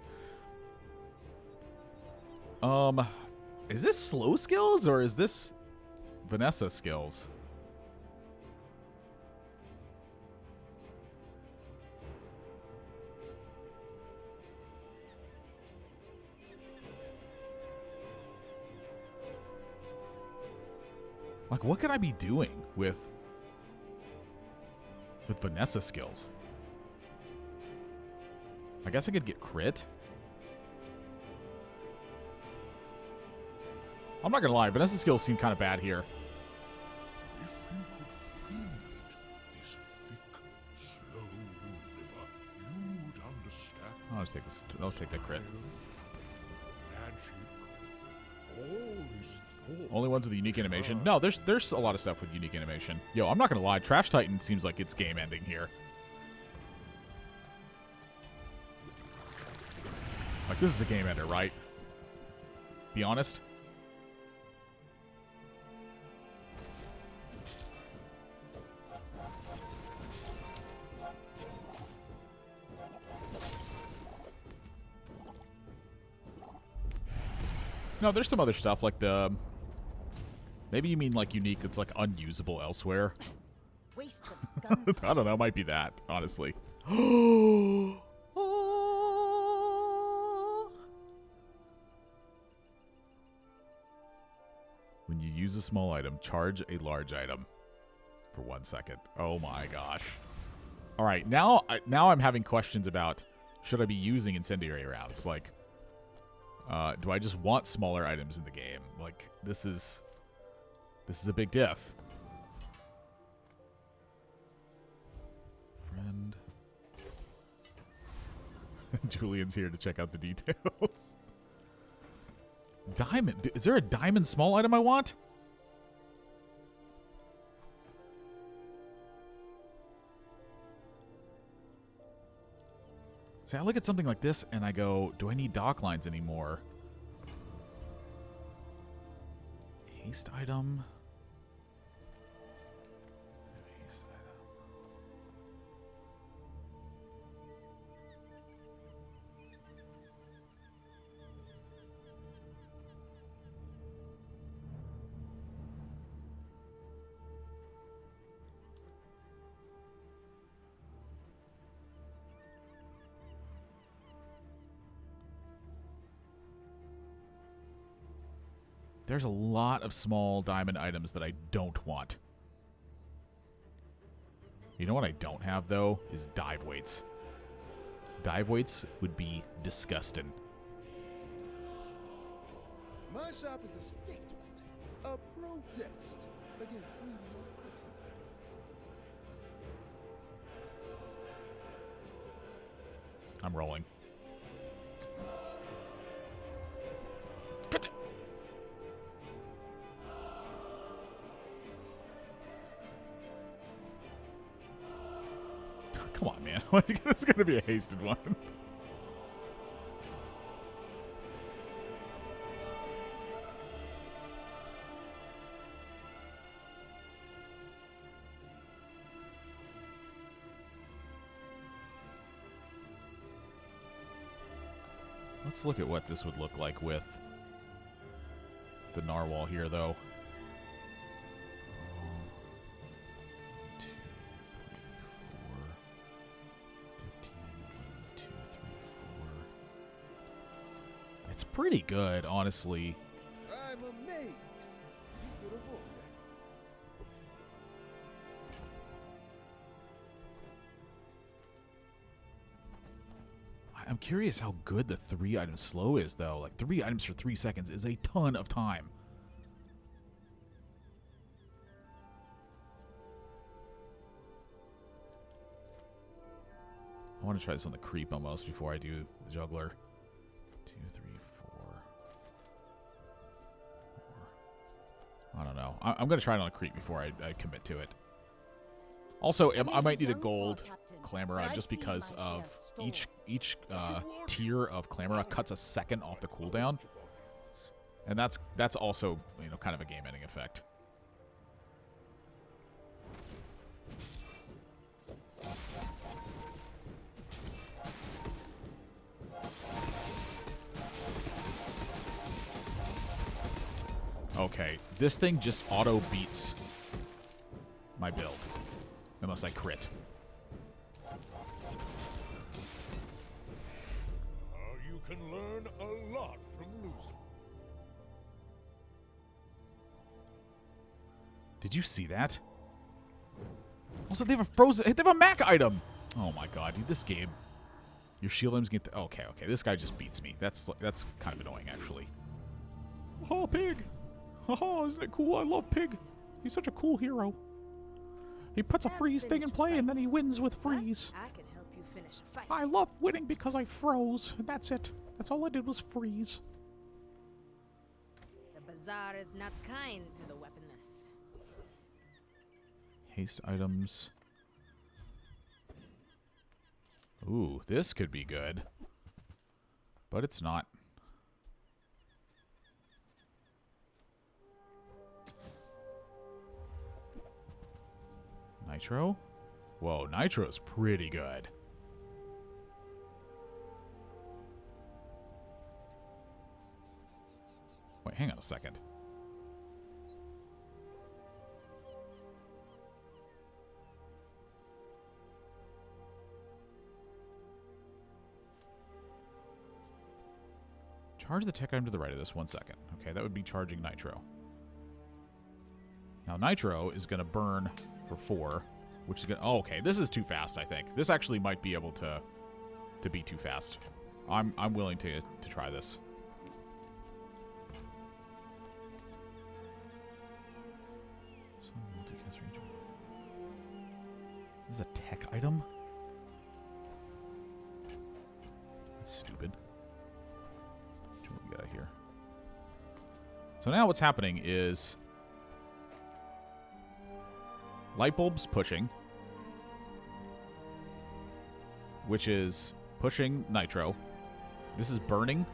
Is this slow skills or is this Vanessa skills? Like, what could I be doing with Vanessa skills? I guess I could get crit. I'm not gonna lie, Vanessa skills seem kind of bad here.
If you could feed this thick, slow river, you'd understand.
I'll just take this. I'll take the crit.
Magic. All is thought.
Only ones with unique animation. No, there's a lot of stuff with unique animation. Yo, I'm not gonna lie, Trash Titan seems like it's game ending here. Like, this is a game ender, right? Be honest. No, there's some other stuff like the... Maybe you mean like unique, it's like unusable elsewhere.
Waste of gun.
I don't know, it might be that, honestly. When you use a small item, charge a large item for 1 second. Oh my gosh. All right, now I'm having questions about should I be using incendiary rounds? Like, do I just want smaller items in the game? Like, this is a big diff. Friend. Julian's here to check out the details. Diamond. Is there a diamond small item I want? See, I look at something like this and I go, do I need dock lines anymore? Haste item. Haste item. There's a lot of small diamond items that I don't want. You know what I don't have, though? Is dive weights. Dive weights would be disgusting.
My shop is a statement, a protest against mediocrity.
I'm rolling. Come on, man. It's going to be a hasted one. Let's look at what this would look like with the narwhal here, though. 1, 2, 3, 4, 15, 1, 2, 3, 4. It's pretty good, honestly.
I'm amazed you could avoid that.
curious how good the 3-item slow is, though. Like, 3 items for 3 seconds is a ton of time. I want to try this on the creep almost before I do the juggler. 2, 3, 4. I don't know. I'm going to try it on the creep before I commit to it. Also, I might need a gold Clamora just because of each tier of Clamora cuts a second off the cooldown. And that's also, you know, kind of a game-ending effect. Okay, this thing just auto beats my build, unless I crit.
You can learn a lot from losing.
Did you see that? Also, they have a frozen. They have a Mac item. Oh my god, dude, this game. Your shield items get. Okay. This guy just beats me. That's kind of annoying, actually. Oh, Pig. Oh, isn't it cool? I love Pig. He's such a cool hero. He puts a freeze thing in play, and then he wins with freeze.
I can help you finish a fight.
I love winning because I froze. And that's it. That's all I did was freeze.
The bazaar is not kind to the weaponless.
Haste items. Ooh, this could be good. But it's not. Nitro? Whoa, Nitro's pretty good. Wait, hang on a second. Charge the tech item to the right of this. 1 second. Okay, that would be charging Nitro. Now, Nitro is going to burn for 4, which is going to... Oh, okay. This is too fast, I think. This actually might be able to be too fast. I'm willing to try this. This is a tech item? That's stupid. What we got here? So now what's happening is... Light bulb's pushing, which is pushing Nitro. This is burning,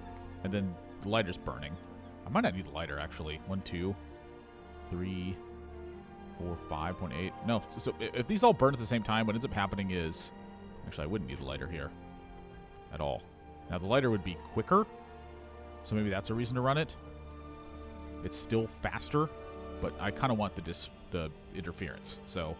and then the lighter's burning. I might not need the lighter, actually. 1, 2, 3, 4, 5.8. No, so if these all burn at the same time, what ends up happening is... Actually, I wouldn't need the lighter here at all. Now, the lighter would be quicker, so maybe that's a reason to run it. It's still faster, but I kind of want the interference, so...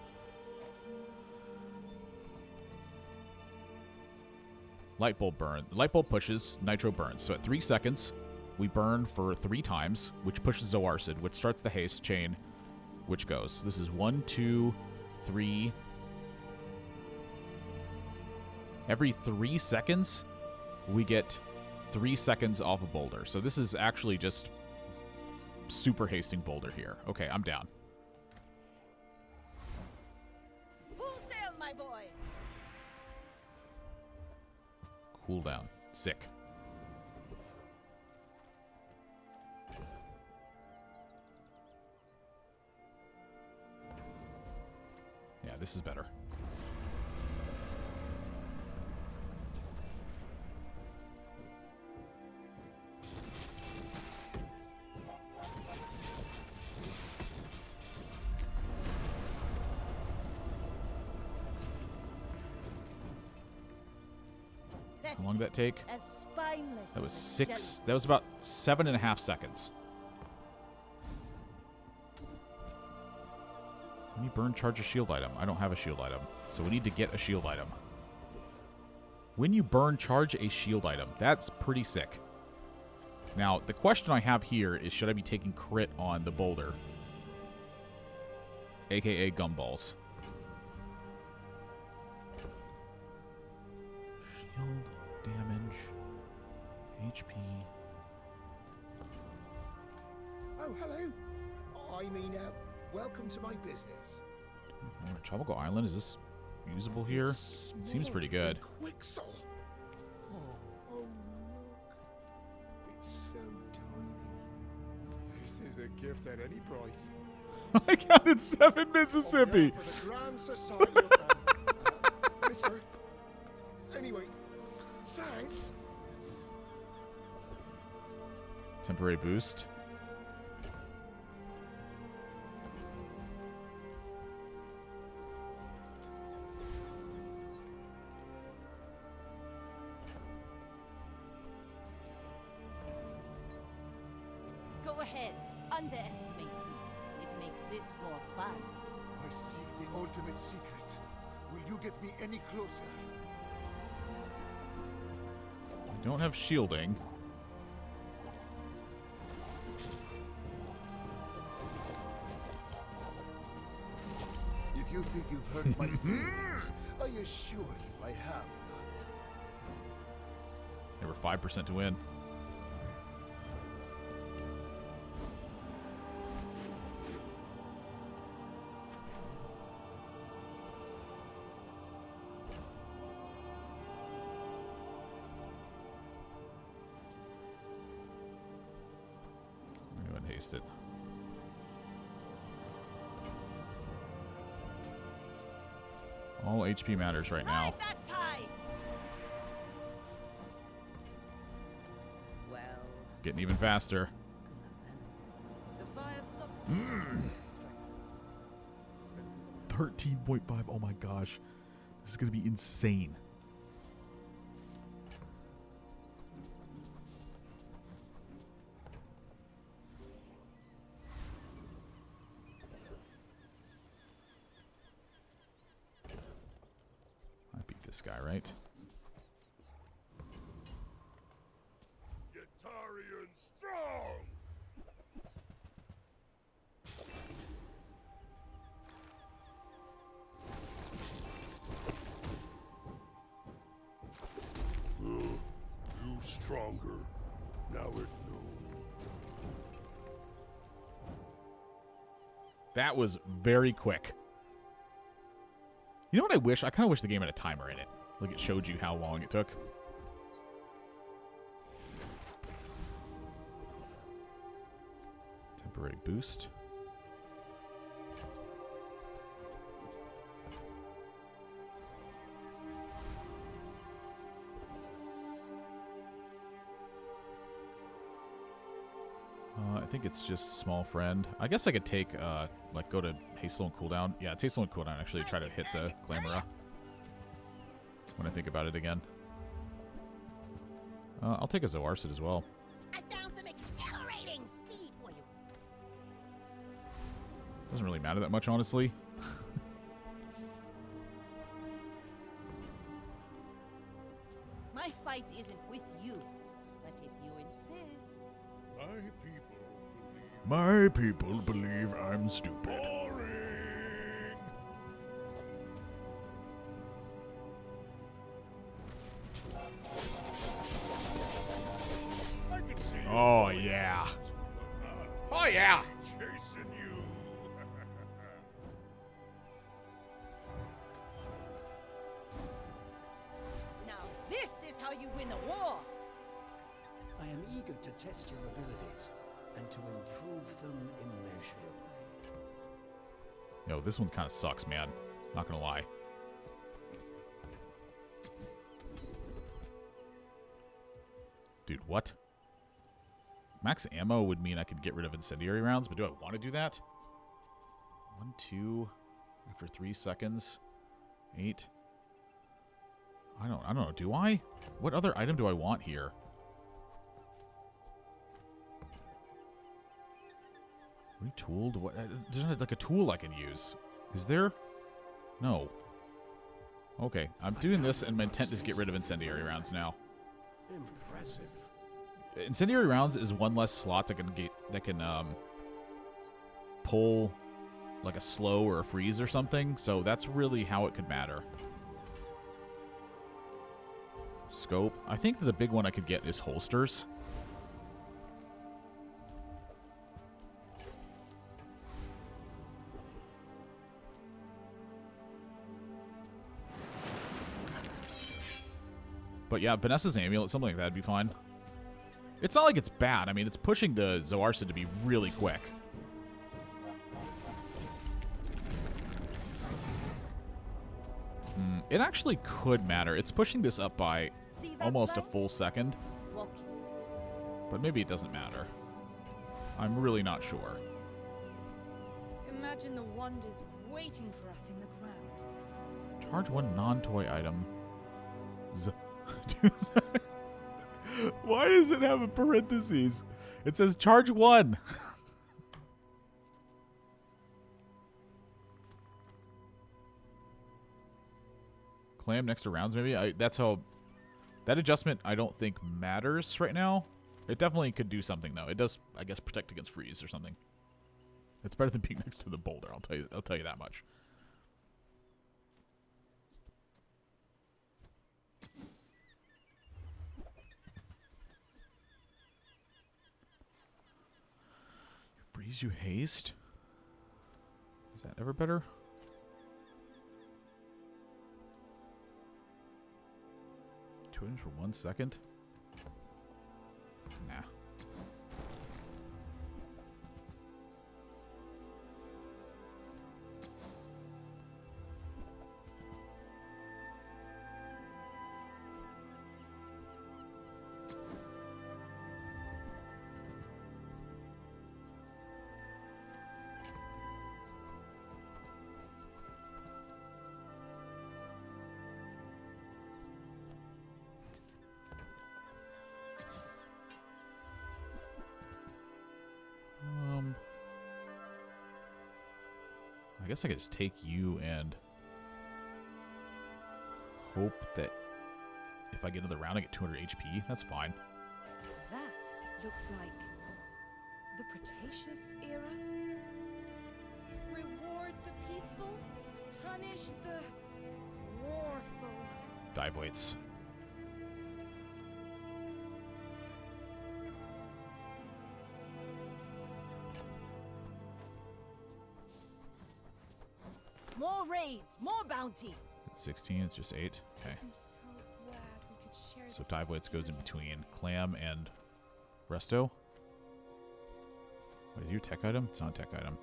Light bulb burn. Light bulb pushes, Nitro burns. So at 3 seconds, we burn for 3 times, which pushes Zoarcid, which starts the haste chain, which goes. This is 1, 2, 3. Every 3 seconds, we get 3 seconds off of Boulder. So this is actually just super hasting Boulder here. Okay, I'm down.
Full sail, my boy.
Cooldown. Sick. Yeah, this is better. How long did that take?
As spineless
That was
as
6.
jelly.
That was about 7.5 seconds. When you burn, charge a shield item. I don't have a shield item, so we need to get a shield item. When you burn, charge a shield item. That's pretty sick. Now, the question I have here is, should I be taking crit on the Boulder? AKA gumballs. Shield damage. HP.
Oh, hello. I mean, welcome to my business.
Tropical Island, is this usable here? It seems pretty good.
Quixel. Oh, oh, look. It's so tiny. This is a gift at any price.
I counted 7 Mississippi.
For the Grand Society of Mister. Anyway, thanks.
Temporary boost.
Go ahead, underestimate me. It makes this more fun.
I seek the ultimate secret. Will you get me any closer?
I don't have shielding.
If you think you've hurt my feelings, I assure you I have none.
They were 5% to win. Go ahead and haste it. All HP matters right now.
Ride that tide!
Well,
Getting even faster.
the fire softens.
13.5. Oh my gosh. This is going to be insane. I beat this guy, right?
Yetarian strong! You stronger. Now at noon.
That was very quick. You know what I wish? I kind of wish the game had a timer in it. Like it showed you how long it took. Temporary boost. I think it's just small friend. I guess I could take, like, go to haste and cooldown. Yeah, it's haste and cooldown. Actually, try to hit the Glamora when I think about it again. I'll take a Zoarcid as well.
I found some accelerating speed for you.
Doesn't really matter that much, honestly.
My fight isn't with you, but if you insist.
My people believe
My people believe I'm stupid.
boring. I can see you
Oh,
going
yeah.
fast, but
Oh, yeah.
I'm chasing you.
Now this is how you win a war!
I am eager to test your abilities and to improve them immeasurably.
Yo, this one kind of sucks, man. Not gonna lie. Dude, what? Max ammo would mean I could get rid of incendiary rounds, but do I want to do that? 1, 2, after 3 seconds. 8. I don't know. Do I? What other item do I want here? Retooled? What? There's not like a tool I can use. Is there? No. Okay, I'm doing this, and my intent is to get rid of incendiary rounds now.
Impressive.
Incendiary rounds is one less slot that can pull like a slow or a freeze or something. So that's really how it could matter. Scope. I think the big one I could get is holsters. But yeah, Vanessa's amulet, something like that would be fine. It's not like it's bad. I mean, it's pushing the Zoarsa to be really quick. It actually could matter. It's pushing this up by almost a full second. But maybe it doesn't matter. I'm really not sure.
Imagine the wonders waiting for us in the ground.
Charge one non-toy item. Why does it have a parentheses? It says charge one. Clam next to rounds, maybe? That's how... That adjustment, I don't think, matters right now. It definitely could do something, though. It does, I guess, protect against freeze or something. It's better than being next to the boulder, I'll tell you that much. Freeze you haste? Is that ever better? Two items for 1 second? Nah. I guess I could just take you and hope that if I get into the round, I get 200 HP. That's fine.
That looks like the Cretaceous era. Reward the peaceful, punish the warful.
Dive weights.
More raids, more bounty.
It's 16, it's just 8. Okay.
I'm so glad we could share
So
this
dive weights goes in
experience.
between Clam and Resto. Wait, is your tech item? It's not a tech item.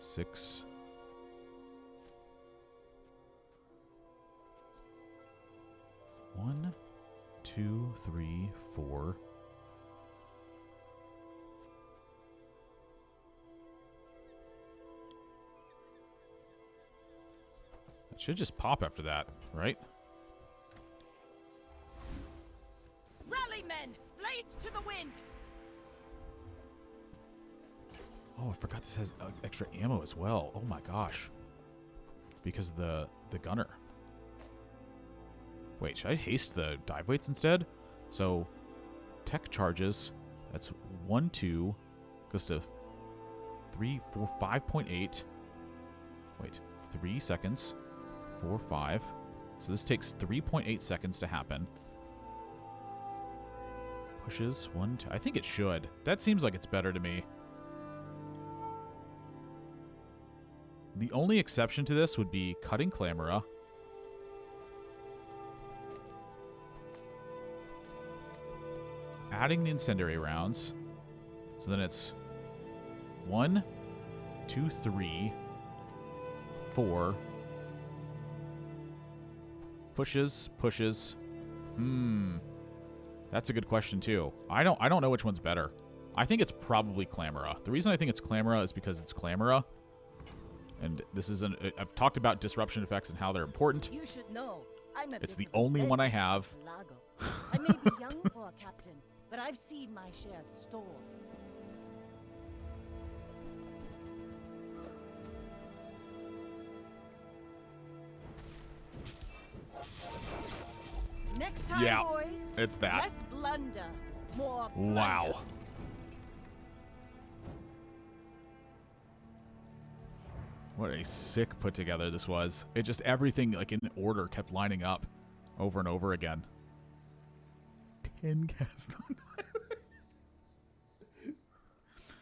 6. One, 2, 3, 4. It should just pop after that, right?
Rally, men! Blades to the wind!
Oh, I forgot this has extra ammo as well. Oh my gosh. Because the gunner. Wait, should I haste the dive weights instead? So, tech charges. That's 1, 2. Goes to 3, 4, 5.8. Wait, 3 seconds. 4, 5. So this takes 3.8 seconds to happen. Pushes 1, 2. I think it should. That seems like it's better to me. The only exception to this would be cutting Clamora. Adding the incendiary rounds. So then it's 1, 2, 3, 4. Pushes. That's a good question too. I don't know which one's better. I think it's probably Clamora. The reason I think it's Clamora is because it's Clamora. And this is I've talked about disruption effects and how they're important.
You should know.
It's the only one I have.
I may be young for a captain, but I've seen my share of storms. Next time,
Yeah,
boys.
it's that.
Less blunder, more plunder.
Wow. What a sick put together this was. It just everything like in order kept lining up. over and over again. 10 cast on